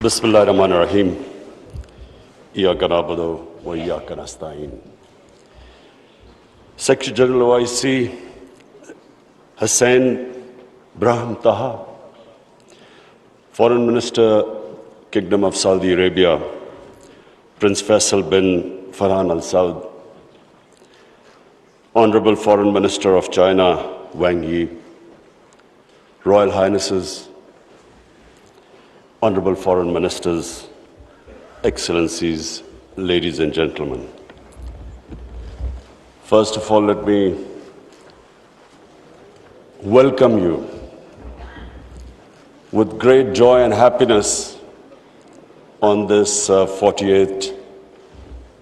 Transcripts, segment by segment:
Bismillahirrahmanirrahim. Iyyaka na'budu wa iyyaka nasta'in. Secretary General OIC Hussain Brahim Taha, Foreign Minister, Kingdom of Saudi Arabia, Prince Faisal bin Farhan Al Saud, Honorable Foreign Minister of China Wang Yi, Royal Highnesses, Honorable Foreign Ministers, Excellencies, ladies and gentlemen. First of all, let me welcome you with great joy and happiness on this 48th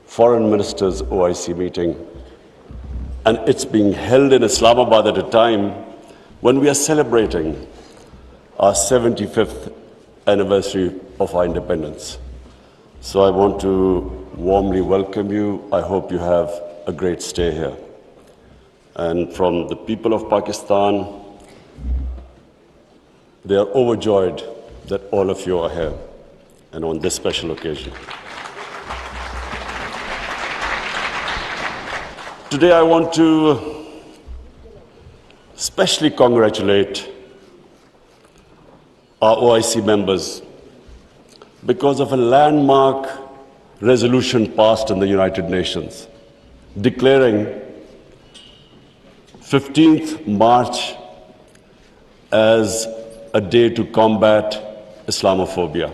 Foreign Ministers OIC meeting. And it's being held in Islamabad at a time when we are celebrating our 75th anniversary of our independence. So I want to warmly welcome you. I hope you have a great stay here. And from the people of Pakistan, they are overjoyed that all of you are here and on this special occasion. Today I want to especially congratulate our OIC members because of a landmark resolution passed in the United Nations declaring 15th March as a day to combat Islamophobia.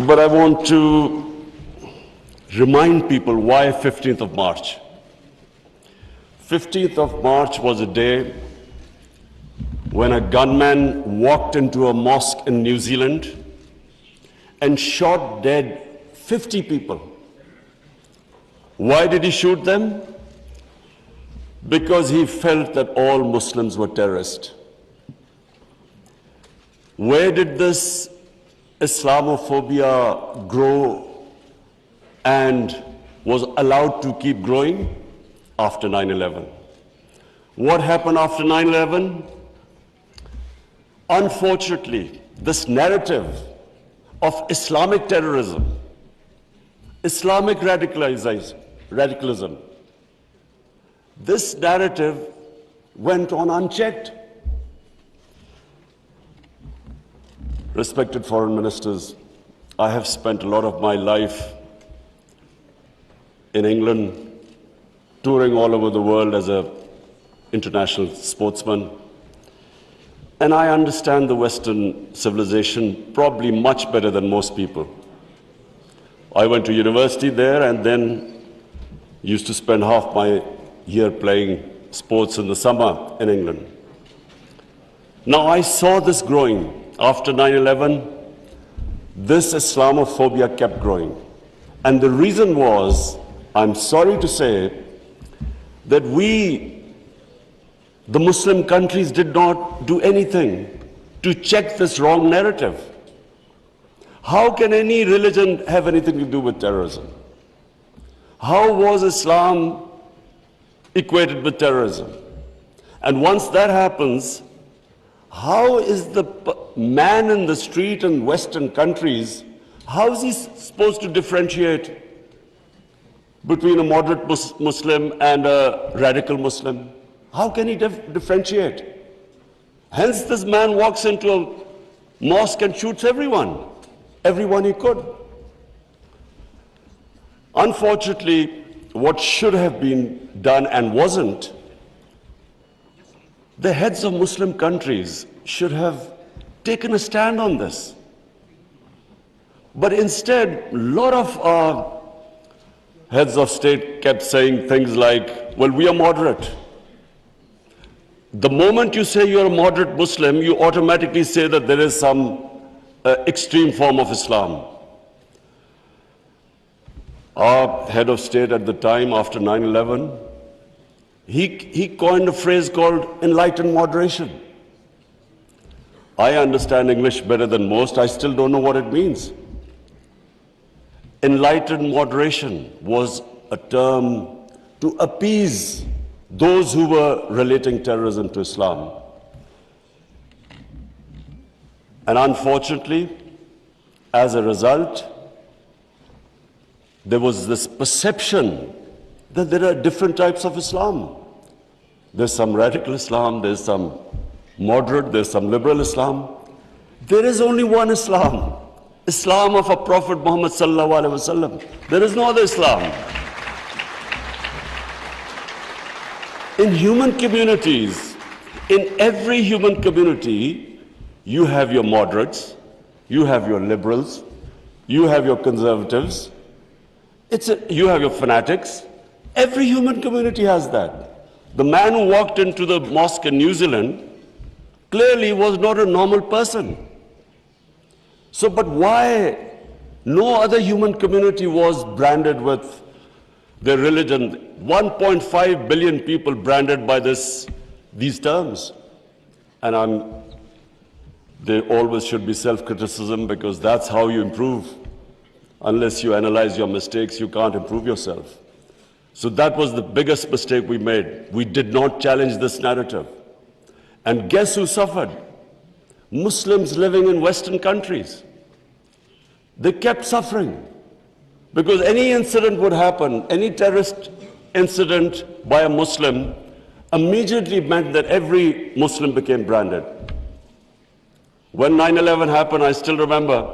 But I want to remind people why 15th of March. 15th of March was a day when a gunman walked into a mosque in New Zealand and shot dead 50 people. Why did he shoot them? Because he felt that all Muslims were terrorists. Where did this Islamophobia grow and was allowed to keep growing? After 9/11. What happened after 9/11? Unfortunately, this narrative of Islamic terrorism, Islamic radicalism, this narrative went on unchecked. Respected foreign ministers, I have spent a lot of my life in England, touring all over the world as an international sportsman. And I understand the Western civilization probably much better than most people. I went to university there and then used to spend half my year playing sports in the summer in England. Now I saw this growing. After 9/11, this Islamophobia kept growing. And the reason was, I'm sorry to say, that we, the Muslim countries, did not do anything to check this wrong narrative. How can any religion have anything to do with terrorism? How was Islam equated with terrorism? And once that happens, how is the man in the street in Western countries, how is he supposed to differentiate between a moderate Muslim and a radical Muslim? How can he differentiate? Hence, this man walks into a mosque and shoots everyone he could. Unfortunately, what should have been done and wasn't, the heads of Muslim countries should have taken a stand on this. But instead, a lot of our heads of state kept saying things like, well, we are moderate. The moment you say you're a moderate Muslim, you automatically say that there is some extreme form of Islam. Our head of state at the time, after 9/11, he coined a phrase called enlightened moderation. I understand English better than most. I still don't know what it means. Enlightened moderation was a term to appease those who were relating terrorism to Islam. And unfortunately, as a result, there was this perception that there are different types of Islam. There's some radical Islam, there's some moderate, there's some liberal Islam. There is only one Islam, Islam of our Prophet Muhammad sallallahu alaihi wasallam. There is no other Islam. In human communities, in every human community, you have your moderates, you have your liberals, you have your conservatives, you have your fanatics. Every human community has that. The man who walked into the mosque in New Zealand clearly was not a normal person. So, but why no other human community was branded with their religion? 1.5 billion people branded by these terms. And there always should be self-criticism, because that's how you improve. Unless you analyze your mistakes, you can't improve yourself. So that was the biggest mistake we made. We did not challenge this narrative. And guess who suffered? Muslims living in Western countries. They kept suffering. Because any incident would happen, any terrorist incident by a Muslim immediately meant that every Muslim became branded. When 9/11 happened, I still remember,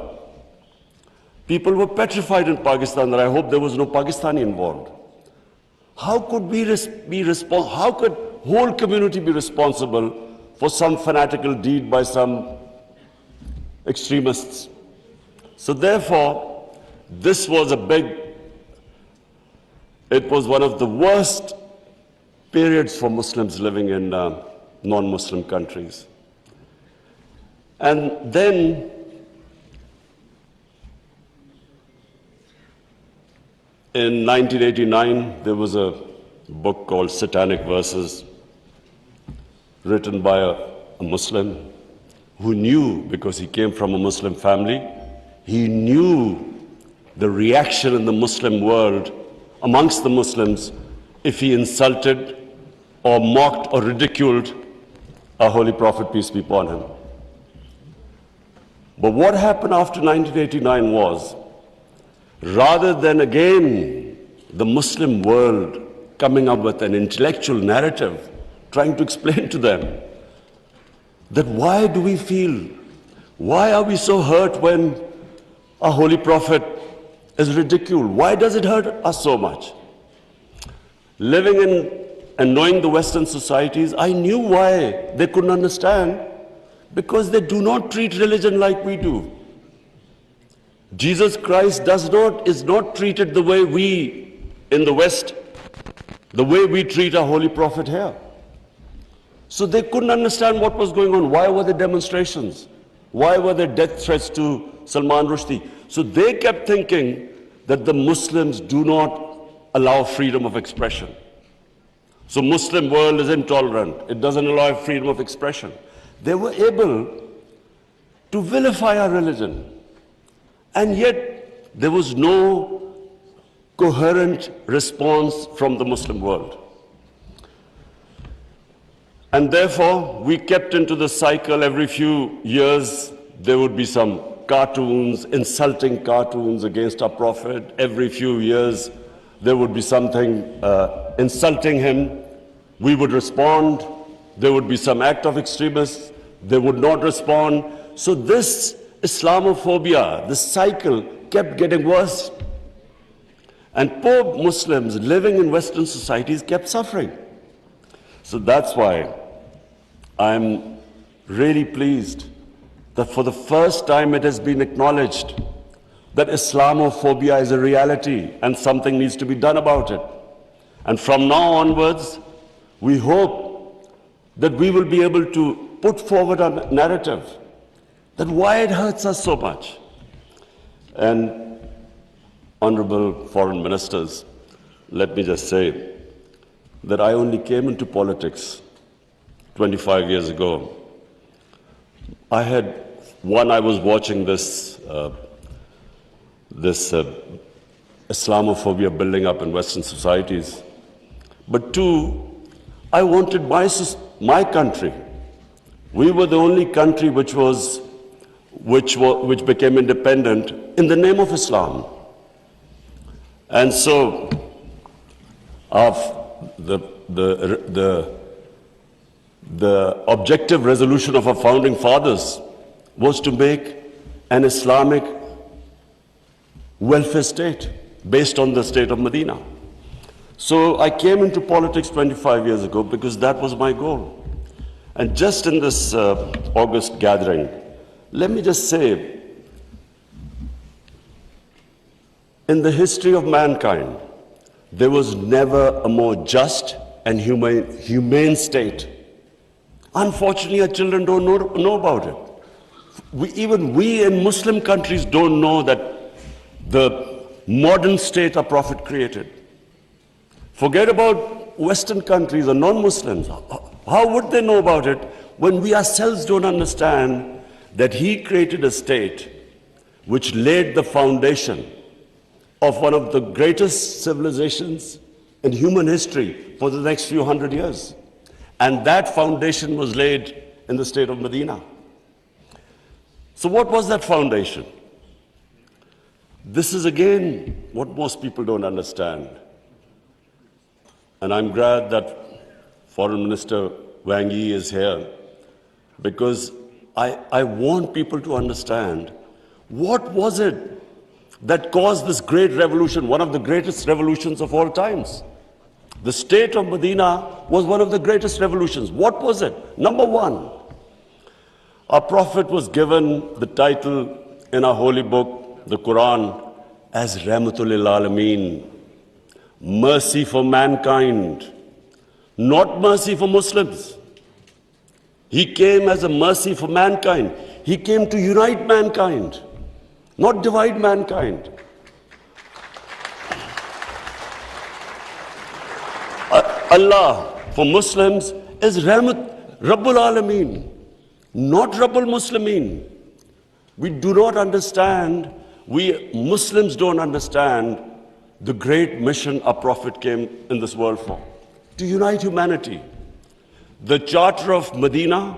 people were petrified in Pakistan that I hope there was no Pakistani involved. How could how could whole community be responsible for some fanatical deed by some extremists? So therefore, this was it was one of the worst periods for Muslims living in non-Muslim countries. And then in 1989, there was a book called Satanic Verses, written by a Muslim who knew, because he came from a Muslim family, he knew the reaction in the Muslim world amongst the Muslims if he insulted or mocked or ridiculed our Holy Prophet, peace be upon him. But what happened after 1989 was, rather than again the Muslim world coming up with an intellectual narrative, trying to explain to them that why do we feel, why are we so hurt when our Holy Prophet is ridiculed? Why does it hurt us so much? Living in and knowing the Western societies, I knew why they couldn't understand, because they do not treat religion like we do. Jesus Christ is not treated the way we in the West, the way we treat our Holy Prophet here. So they couldn't understand what was going on. Why were there demonstrations? Why were there death threats to Salman Rushdie? So they kept thinking that the Muslims do not allow freedom of expression. So Muslim world is intolerant. It doesn't allow freedom of expression. They were able to vilify our religion. And yet there was no coherent response from the Muslim world. And therefore, we kept into the cycle. Every few years, there would be some cartoons, insulting cartoons against our Prophet. Every few years, there would be something insulting him. We would respond. There would be some act of extremists. They would not respond. So this Islamophobia, this cycle, kept getting worse. And poor Muslims living in Western societies kept suffering. So that's why I'm really pleased that for the first time it has been acknowledged that Islamophobia is a reality and something needs to be done about it. And from now onwards, we hope that we will be able to put forward a narrative that why it hurts us so much. And honorable foreign ministers, let me just say that I only came into politics 25 years ago. I was watching this Islamophobia building up in Western societies. But two, I wanted my country. We were the only country which was which became independent in the name of Islam. And so, the objective resolution of our founding fathers was to make an Islamic welfare state based on the state of Medina. So I came into politics 25 years ago because that was my goal. And just in this August gathering, let me just say, in the history of mankind, there was never a more just and humane state. Unfortunately, our children don't know about it. Even we in Muslim countries don't know that the modern state our Prophet created. Forget about Western countries or non-Muslims. How would they know about it when we ourselves don't understand that he created a state which laid the foundation of one of the greatest civilizations in human history for the next few hundred years. And that foundation was laid in the state of Medina. So what was that foundation? This is again what most people don't understand. And I'm glad that Foreign Minister Wang Yi is here, because I want people to understand what was it that caused this great revolution, one of the greatest revolutions of all times. The state of Medina was one of the greatest revolutions. What was it? Number one, our Prophet was given the title in our holy book, the Quran, as Rahmatul lil Alameen, mercy for mankind, not mercy for Muslims. He came as a mercy for mankind. He came to unite mankind, not divide mankind. Allah for Muslims is Rahmat, Rabbul Alameen, not Rabbul Muslimeen. We do not understand, we Muslims don't understand the great mission our Prophet came in this world for, to unite humanity. The Charter of Medina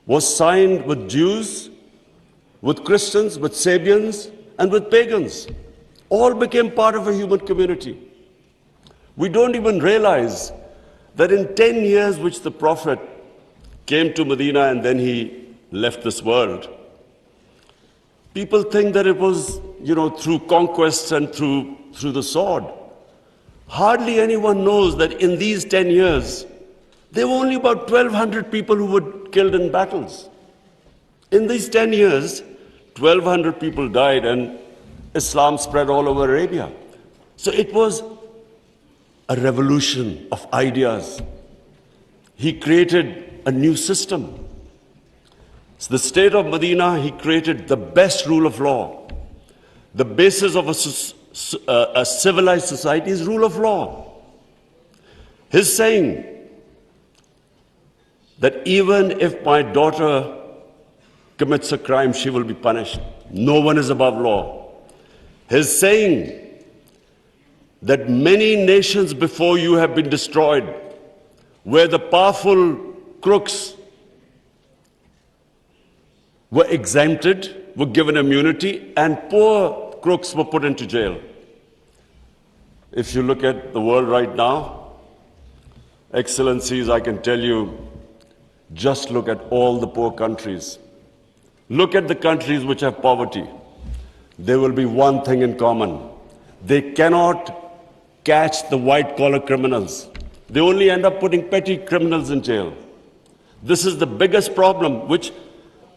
was signed with Jews, with Christians, with Sabians, and with pagans. All became part of a human community. We don't even realize that in 10 years which the Prophet came to Medina and then he left this world, people think that it was, through conquests and through the sword. Hardly anyone knows that in these 10 years, there were only about 1,200 people who were killed in battles. In these 10 years, 1,200 people died and Islam spread all over Arabia. So it was a revolution of ideas. He created a new system. So the state of Medina, he created the best rule of law. The basis of a civilized society is rule of law. His saying that even if my daughter commits a crime, she will be punished. No one is above law. His saying that many nations before you have been destroyed, where the powerful crooks were exempted, were given immunity, and poor crooks were put into jail. If you look at the world right now, Excellencies, I can tell you, just look at all the poor countries. Look at the countries which have poverty. There will be one thing in common. They cannot catch the white-collar criminals. They only end up putting petty criminals in jail. This is the biggest problem which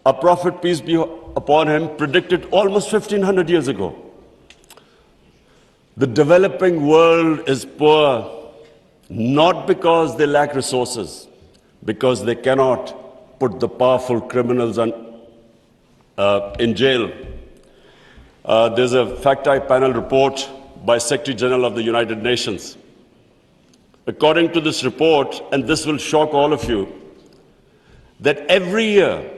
our Prophet, peace be upon him, predicted almost 1,500 years ago. The developing world is poor, not because they lack resources, because they cannot put the powerful criminals in jail. There's a FACT-I panel report by Secretary General of the United Nations. According to this report, and this will shock all of you, that every year,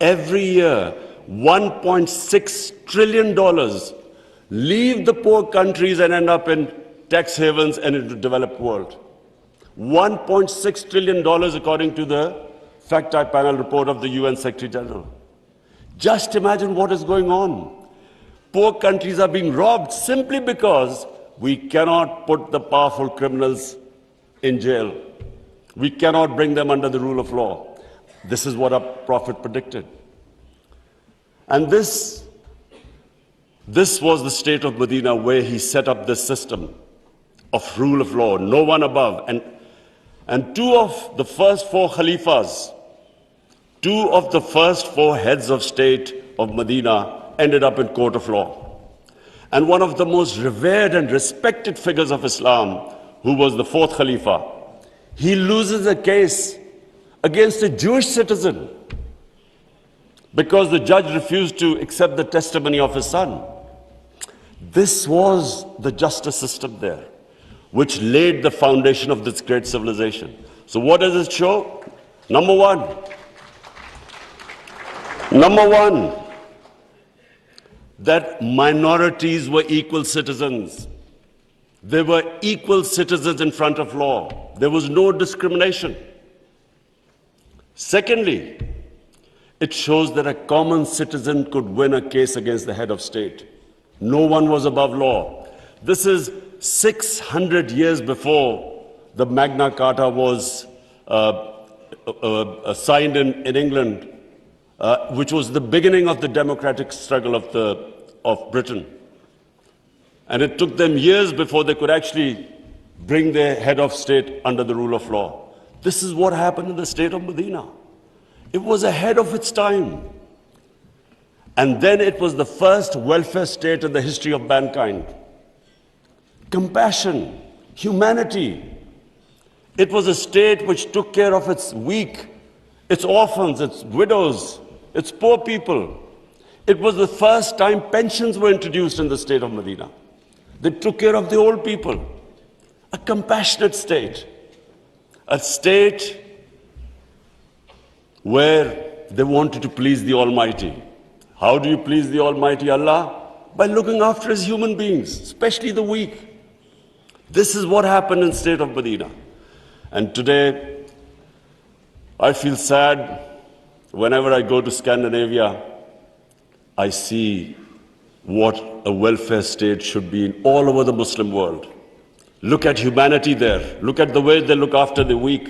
$1.6 trillion leave the poor countries and end up in tax havens and in the developed world. $1.6 trillion according to the fact-type panel report of the UN Secretary General. Just imagine what is going on. Poor countries are being robbed simply because we cannot put the powerful criminals in jail. We cannot bring them under the rule of law. This is what our Prophet predicted. And this was the state of Medina, where he set up this system of rule of law, no one above. And two of the first four Khalifas, two of the first four heads of state of Medina ended up in court of law. And one of the most revered and respected figures of Islam, who was the fourth Khalifa, he loses a case against a Jewish citizen because the judge refused to accept the testimony of his son. This was the justice system there, which laid the foundation of this great civilization. So what does it show? Number one, that minorities were equal citizens. They were equal citizens in front of law. There was no discrimination. Secondly, it shows that a common citizen could win a case against the head of state. No one was above law. This is 600 years before the Magna Carta was signed in England, which was the beginning of the democratic struggle of Britain. And it took them years before they could actually bring their head of state under the rule of law. This is what happened in the state of Medina. It was ahead of its time. And then it was the first welfare state in the history of mankind. Compassion, humanity. It was a state which took care of its weak, its orphans, its widows, its poor people. It was the first time pensions were introduced in the state of Medina. They took care of the old people. A compassionate state. A state where they wanted to please the Almighty. How do you please the Almighty Allah? By looking after His human beings, especially the weak. This is what happened in the state of Medina. And today, I feel sad whenever I go to Scandinavia. I see what a welfare state should be in all over the Muslim world. Look at humanity there. Look at the way they look after the weak.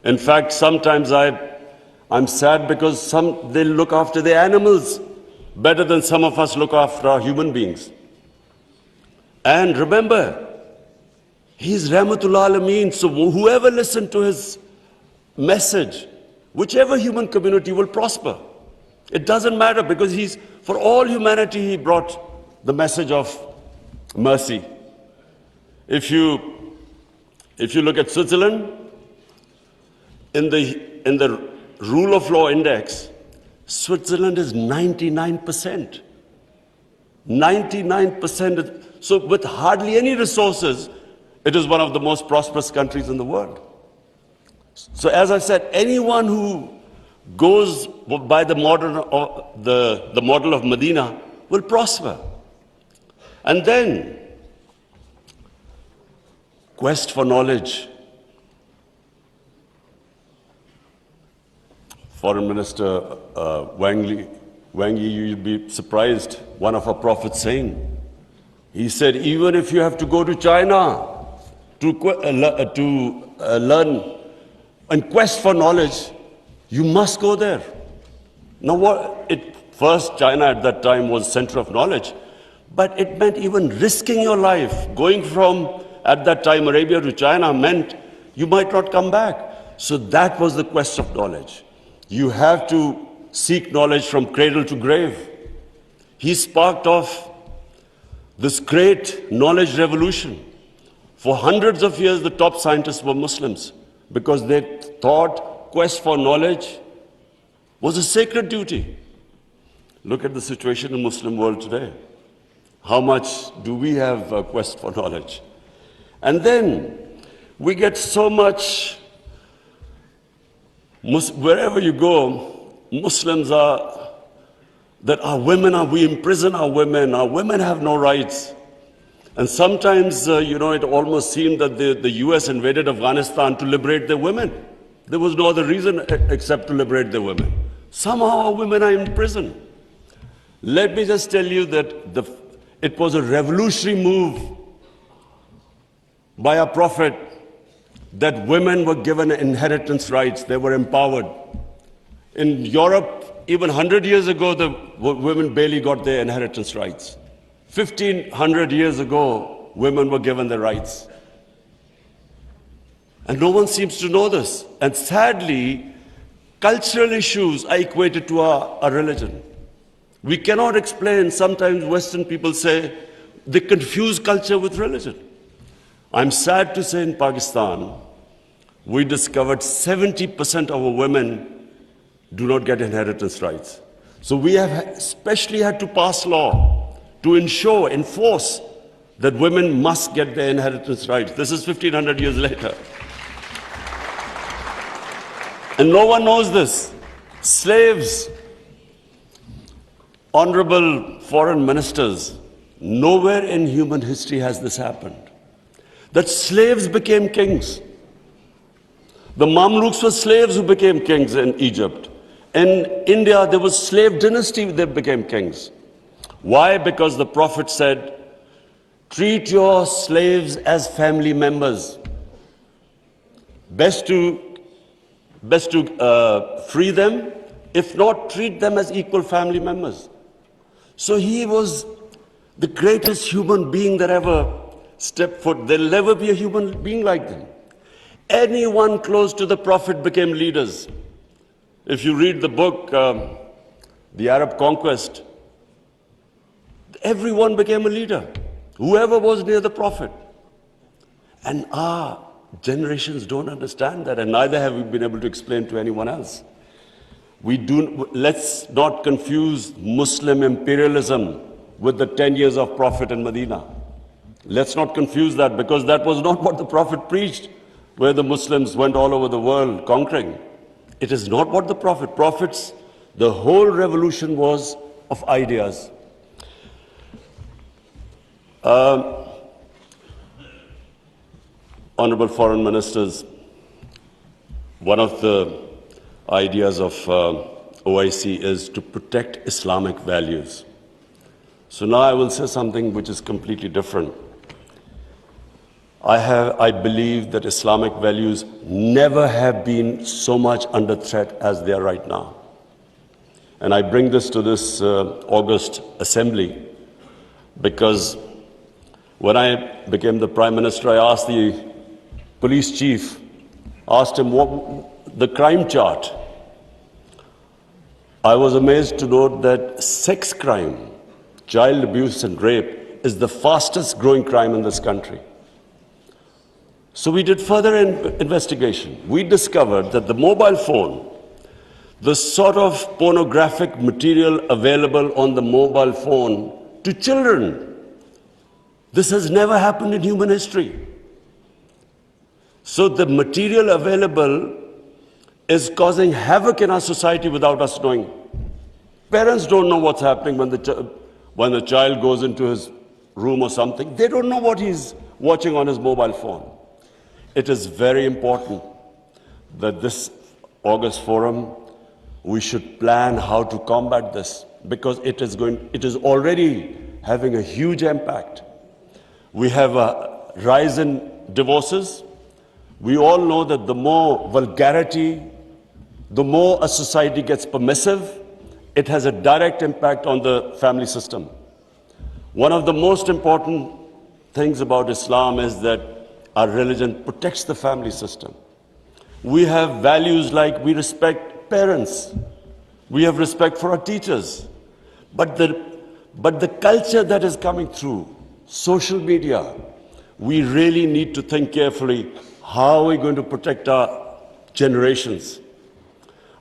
In fact, sometimes I'm sad because they look after the animals better than some of us look after our human beings. And remember, He's Rahmatul Alameen, so whoever listened to His message, whichever human community will prosper. It doesn't matter, because for all humanity, He brought the message of mercy. If you look at Switzerland, in the rule of law index, Switzerland is 99%. 99%. So with hardly any resources, it is one of the most prosperous countries in the world. So as I said, anyone who goes by the model of Medina will prosper. And then, quest for knowledge. Foreign Minister Wang Yi, you'll be surprised, one of our prophets saying, he said, even if you have to go to China to learn and quest for knowledge, you must go there. Now, first, China at that time was center of knowledge, but it meant even risking your life. Going from, at that time, Arabia to China meant you might not come back. So that was the quest of knowledge. You have to seek knowledge from cradle to grave. He sparked off this great knowledge revolution. For hundreds of years, the top scientists were Muslims because they thought quest for knowledge was a sacred duty. Look at the situation in the Muslim world today. How much do we have a quest for knowledge? And then we get so much, wherever you go, Muslims are, that we imprison our women have no rights. And sometimes, it almost seemed that the US invaded Afghanistan to liberate their women. There was no other reason except to liberate the women. Somehow our women are in prison. Let me just tell you that it was a revolutionary move by our Prophet that women were given inheritance rights. They were empowered. In Europe, even 100 years ago, the women barely got their inheritance rights. 1,500 years ago, women were given their rights. And no one seems to know this. And sadly, cultural issues are equated to our religion. We cannot explain, sometimes Western people say, they confuse culture with religion. I'm sad to say in Pakistan, we discovered 70% of our women do not get inheritance rights. So we have especially had to pass law to enforce that women must get their inheritance rights. This is 1,500 years later. And no one knows this. Slaves, honorable foreign ministers, nowhere in human history has this happened. That slaves became kings. The Mamluks were slaves who became kings in Egypt. In India, there was slave dynasty that became kings. Why? Because the Prophet said, treat your slaves as family members. Best to free them, if not, treat them as equal family members. So he was the greatest human being that ever stepped foot. There'll never be a human being like them. Anyone close to the Prophet became leaders. If you read the book, The Arab Conquest, everyone became a leader, whoever was near the Prophet. And our generations don't understand that, and neither have we been able to explain to anyone else. Let's not confuse Muslim imperialism with the 10 years of Prophet in Medina. Let's not confuse that, because that was not what the Prophet preached, where the Muslims went all over the world conquering. It is not what the Prophets, the whole revolution was of ideas. Honorable foreign ministers, one of the ideas of OIC is to protect Islamic values. So now I will say something which is completely different. I believe that Islamic values never have been so much under threat as they are right now. And I bring this to this August assembly because when I became the Prime Minister, I asked the police chief, asked him what the crime chart. I was amazed to note that sex crime, child abuse and rape is the fastest growing crime in this country. So we did further investigation. We discovered that the mobile phone, the sort of pornographic material available on the mobile phone to children, this has never happened in human history. So the material available is causing havoc in our society without us knowing. Parents don't know what's happening when the child goes into his room or something. They don't know what he's watching on his mobile phone. It is very important that this August forum, we should plan how to combat this, because it is already having a huge impact. We have a rise in divorces. We all know that the more vulgarity, the more a society gets permissive, it has a direct impact on the family system. One of the most important things about Islam is that our religion protects the family system. We have values like we respect parents, we have respect for our teachers, but the culture that is coming through, social media, we really need to think carefully, how are we going to protect our generations?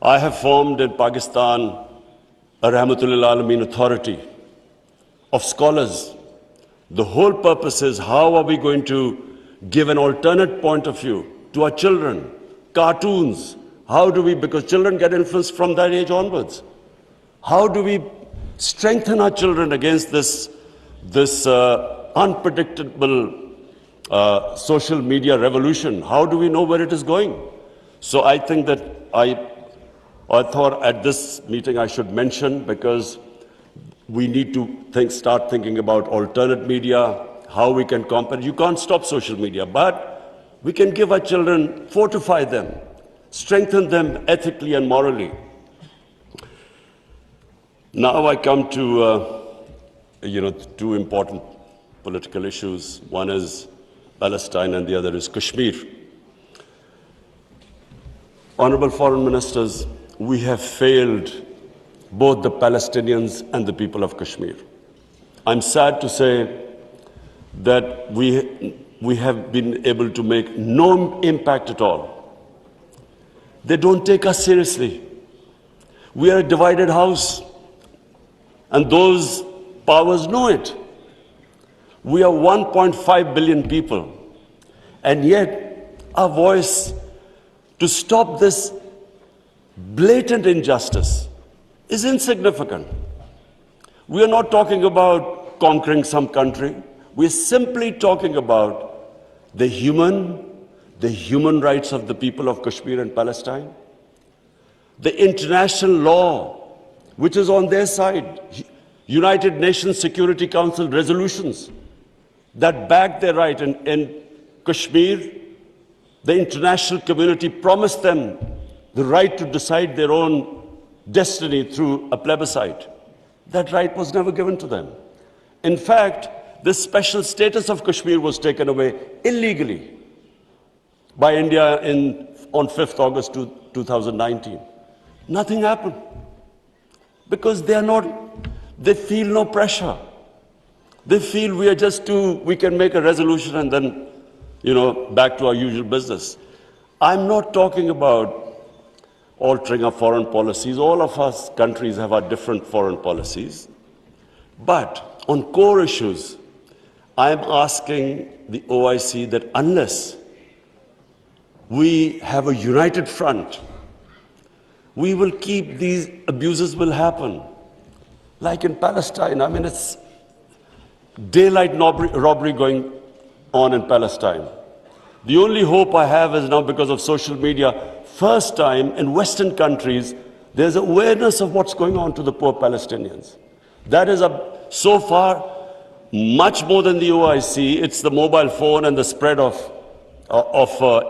I have formed in Pakistan a Rahmatul Alameen authority of scholars. The whole purpose is how are we going to give an alternate point of view to our children, cartoons. How do we, because children get influenced from that age onwards. How do we strengthen our children against this unpredictable social media revolution? How do we know where it is going? So I think that I thought at this meeting I should mention, because we need to start thinking about alternate media, how we can combat. You can't stop social media, but we can give our children, fortify them, strengthen them ethically and morally. Now I come to, two important political issues. One is Palestine and the other is Kashmir. Honorable Foreign Ministers, we have failed both the Palestinians and the people of Kashmir. I'm sad to say that we have been able to make no impact at all. They don't take us seriously. We are a divided house, and those powers know it. We are 1.5 billion people, and yet our voice to stop this blatant injustice is insignificant. We are not talking about conquering some country. We are simply talking about the human rights of the people of Kashmir and Palestine, the international law, which is on their side, United Nations Security Council resolutions that back their right. In Kashmir, the international community promised them the right to decide their own destiny through a plebiscite. That right was never given to them. In fact, the special status of Kashmir was taken away illegally by India on 5th August 2019. Nothing happened because they feel no pressure. They feel we can make a resolution and then, back to our usual business. I'm not talking about altering our foreign policies. All of us countries have our different foreign policies. But on core issues, I'm asking the OIC that unless we have a united front, we will keep these abuses will happen. Like in Palestine, it's daylight robbery going on in Palestine. The only hope I have is now because of social media, first time in Western countries, there's awareness of what's going on to the poor Palestinians. That is so far much more than the OIC. It's the mobile phone and the spread of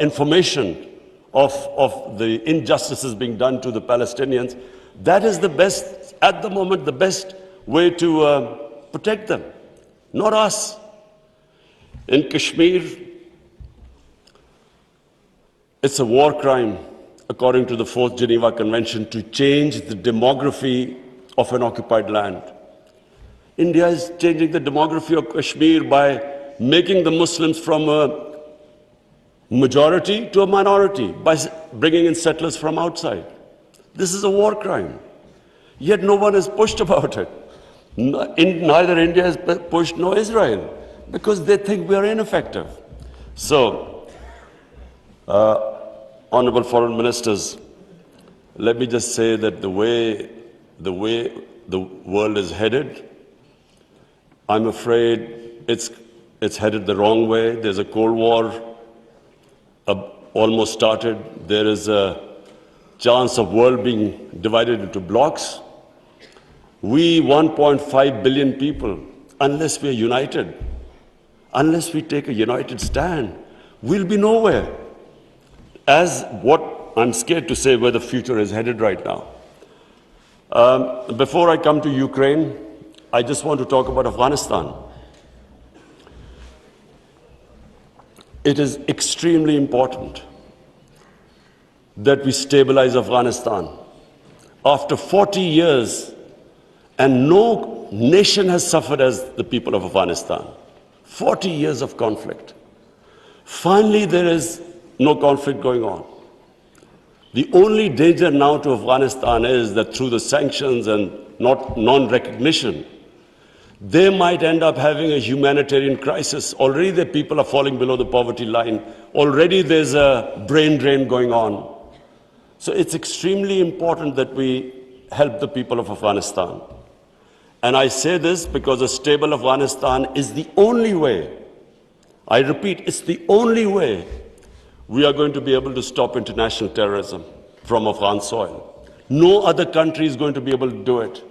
information of the injustices being done to the Palestinians. That is the best, at the moment, the best way to protect them, not us. In Kashmir, it's a war crime, according to the 4th Geneva Convention, to change the demography of an occupied land. India is changing the demography of Kashmir by making the Muslims from a majority to a minority, by bringing in settlers from outside. This is a war crime. Yet no one is pushed about it. Neither India is pushed nor Israel, because they think we are ineffective. So, Honorable Foreign Ministers, let me just say that the way the world is headed, I'm afraid it's headed the wrong way. There's a Cold War almost started. There is a chance of world being divided into blocks. We 1.5 billion people, unless we are united, unless we take a united stand, we'll be nowhere. As what I'm scared to say where the future is headed right now. Before I come to Ukraine, I just want to talk about Afghanistan. It is extremely important that we stabilize Afghanistan. After 40 years, and no nation has suffered as the people of Afghanistan. 40 years of conflict. Finally, there is no conflict going on. The only danger now to Afghanistan is that through the sanctions and non-recognition, they might end up having a humanitarian crisis. Already the people are falling below the poverty line. Already there's a brain drain going on. So it's extremely important that we help the people of Afghanistan. And I say this because a stable Afghanistan is the only way, I repeat, it's the only way we are going to be able to stop international terrorism from Afghan soil. No other country is going to be able to do it.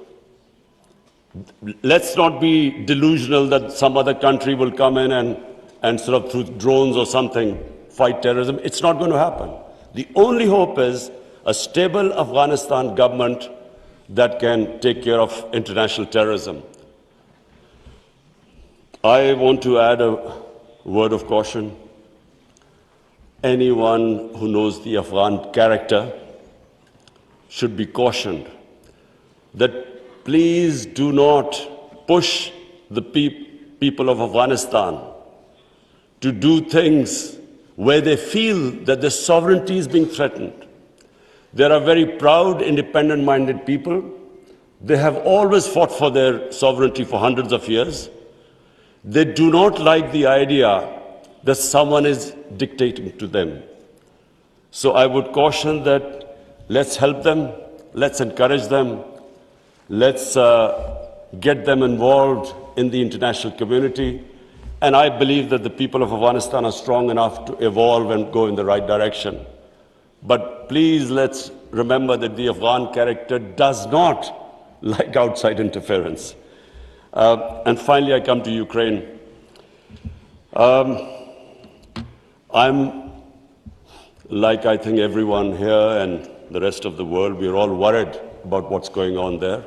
Let's not be delusional that some other country will come in and sort of through drones or something fight terrorism. It's not going to happen. The only hope is a stable Afghanistan government that can take care of international terrorism. I want to add a word of caution. Anyone who knows the Afghan character should be cautioned that please do not push the people of Afghanistan to do things where they feel that their sovereignty is being threatened. They are very proud, independent-minded people. They have always fought for their sovereignty for hundreds of years. They do not like the idea that someone is dictating to them. So I would caution that let's help them, let's encourage them, let's get them involved in the international community. And I believe that the people of Afghanistan are strong enough to evolve and go in the right direction. But please let's remember that the Afghan character does not like outside interference. And finally, I come to Ukraine. I'm, like I think everyone here and the rest of the world, we're all worried about what's going on there.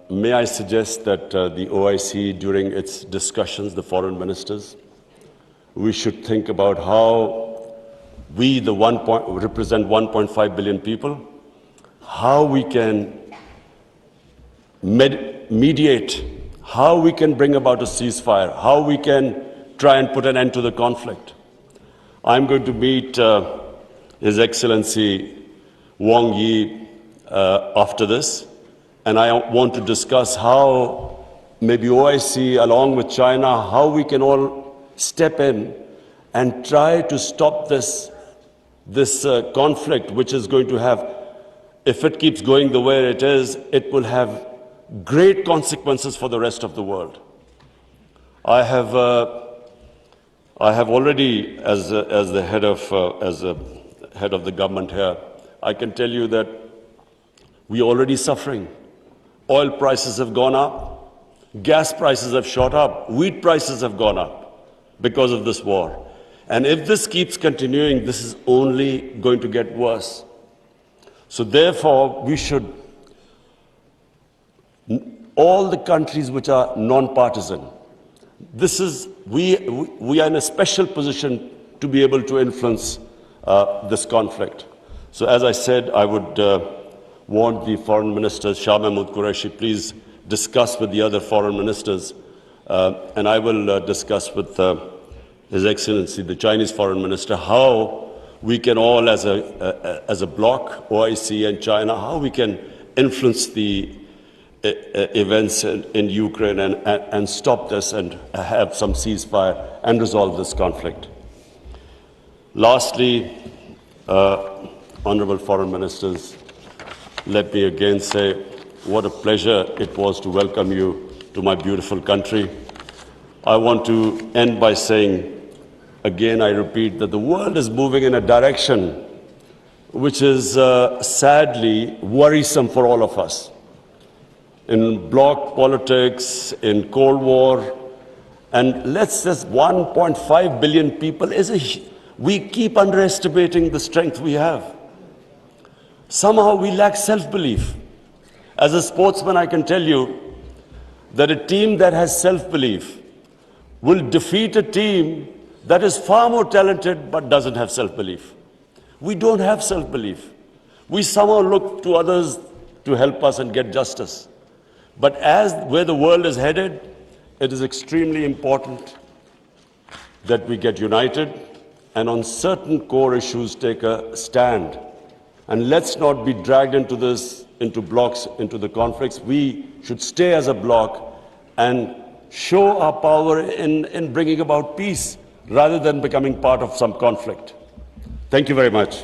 May I suggest that the OIC, during its discussions, the foreign ministers, we should think about how we, represent 1.5 billion people, how we can mediate, how we can bring about a ceasefire, how we can try and put an end to the conflict. I'm going to meet His Excellency Wang Yi after this, and I want to discuss how maybe OIC, along with China, how we can all step in and try to stop this conflict, which is going to have, if it keeps going the way it is, it will have great consequences for the rest of the world. I have already, as the head of the government here, I can tell you that we are already suffering. Oil prices have gone up, gas prices have shot up, wheat prices have gone up because of this war. And if this keeps continuing, this is only going to get worse. So therefore, we should, all the countries which are non-partisan, we are in a special position to be able to influence this conflict. So as I said, I would want the foreign minister, Shah Mahmood Qureshi, please discuss with the other foreign ministers, and I will discuss with His Excellency, the Chinese foreign minister, how we can all, as a bloc, OIC and China, how we can influence the events in Ukraine and stop this and have some ceasefire and resolve this conflict. Lastly, honorable foreign ministers, let me again say what a pleasure it was to welcome you to my beautiful country. I want to end by saying, again, I repeat, that the world is moving in a direction which is sadly worrisome for all of us. In bloc politics, in Cold War, and let's just 1.5 billion people, we keep underestimating the strength we have. Somehow we lack self-belief. As a sportsman, I can tell you that a team that has self-belief will defeat a team that is far more talented but doesn't have self-belief. We don't have self-belief. We somehow look to others to help us and get justice. But as where the world is headed, it is extremely important that we get united and on certain core issues take a stand. And let's not be dragged into this, into blocks, into the conflicts. We should stay as a bloc and show our power in bringing about peace rather than becoming part of some conflict. Thank you very much.